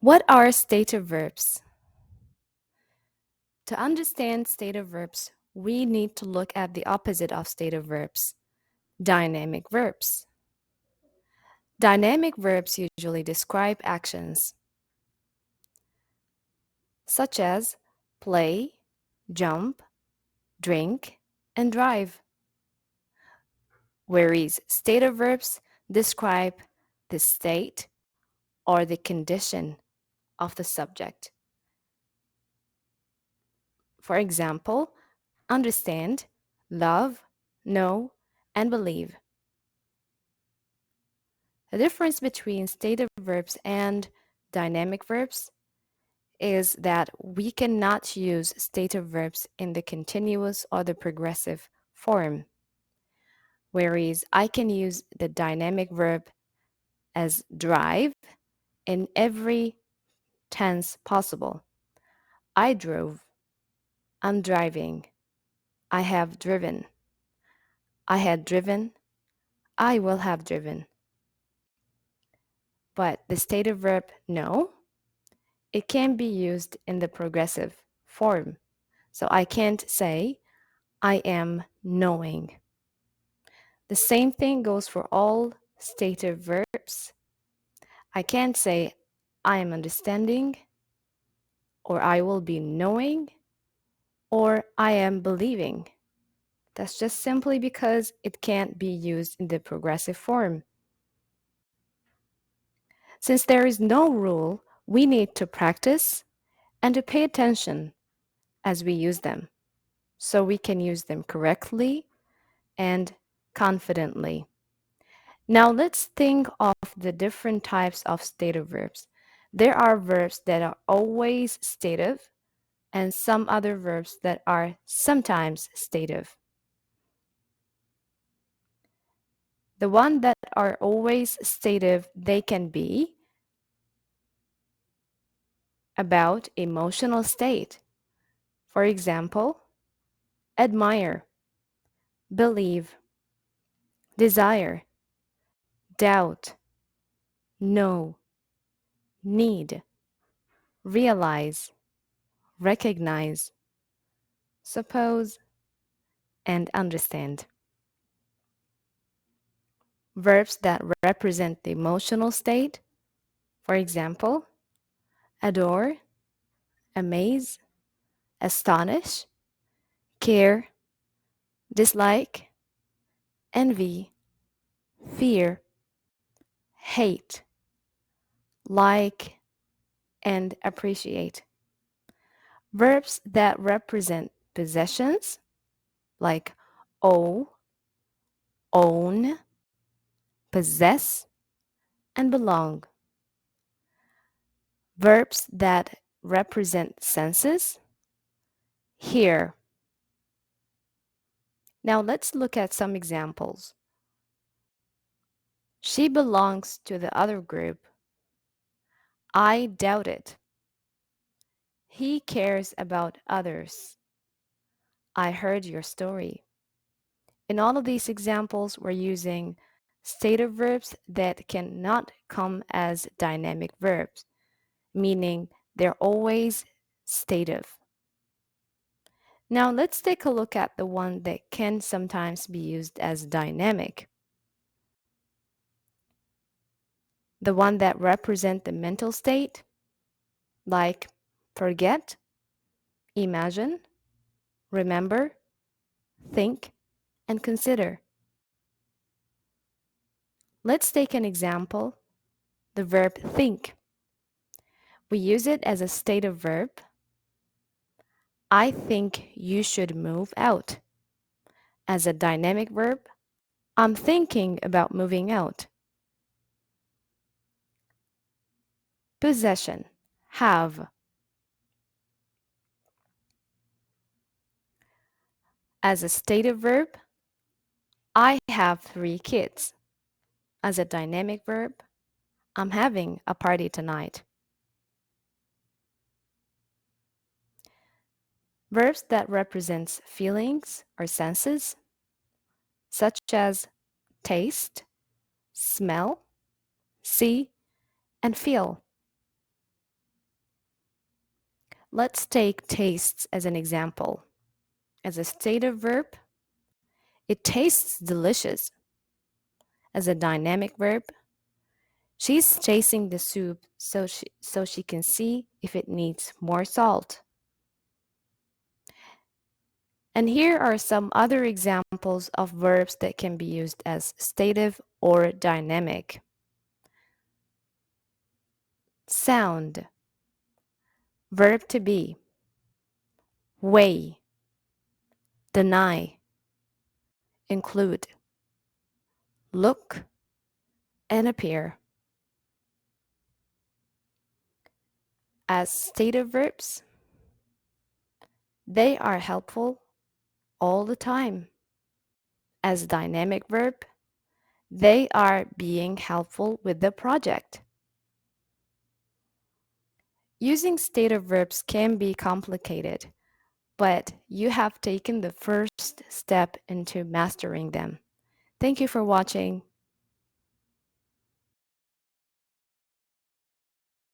What are stative verbs? To understand stative verbs, we need to look at the opposite of stative verbs, dynamic verbs. Dynamic verbs usually describe actions such as play, jump, drink, and drive, whereas stative verbs describe the state or the condition of the subject. For example, understand, love, know, and believe. The difference between stative verbs and dynamic verbs is that we cannot use stative verbs in the continuous or the progressive form, whereas I can use the dynamic verb as drive in every tense possible. I drove, I'm driving, I have driven, I had driven, I will have driven. But the stative verb know, it can be used in the progressive form. So I can't say, I am knowing. The same thing goes for all stative verbs. I can't say, I am understanding, or I will be knowing, or I am believing. That's just simply because it can't be used in the progressive form. Since there is no rule, we need to practice and to pay attention as we use them, so we can use them correctly and confidently. Now let's think of the different types of stative verbs. There are verbs that are always stative and some other verbs that are sometimes stative. The ones that are always stative, they can be about emotional state. For example, admire, believe, desire, doubt, know, need, realize, recognize, suppose, and understand. Verbs that represent the emotional state, for example, adore, amaze, astonish, care, dislike, envy, fear, hate, like, and appreciate. Verbs that represent possessions, like owe, own, possess, and belong. Verbs that represent senses, hear. Now let's look at some examples. She belongs to the other group. I doubt it. He cares about others. I heard your story. In all of these examples, we're using stative verbs that cannot come as dynamic verbs, meaning they're always stative. Now let's take a look at the one that can sometimes be used as dynamic. The one that represent the mental state, like forget, imagine, remember, think, and consider. Let's take an example, the verb think. We use it as a stative verb. I think you should move out. As a dynamic verb, I'm thinking about moving out. Possession, have. As a stative verb, I have 3 kids. As a dynamic verb, I'm having a party tonight. Verbs that represents feelings or senses, such as taste, smell, see, and feel. Let's take tastes as an example. As a stative verb, it tastes delicious. As a dynamic verb, she's tasting the soup so she can see if it needs more salt. And here are some other examples of verbs that can be used as stative or dynamic. Sound, verb to be, weigh, deny, include, look, and appear. As stative verbs, they are helpful all the time. As dynamic verb, they are being helpful with the project. Using stative verbs can be complicated, but you have taken the first step into mastering them. Thank you for watching.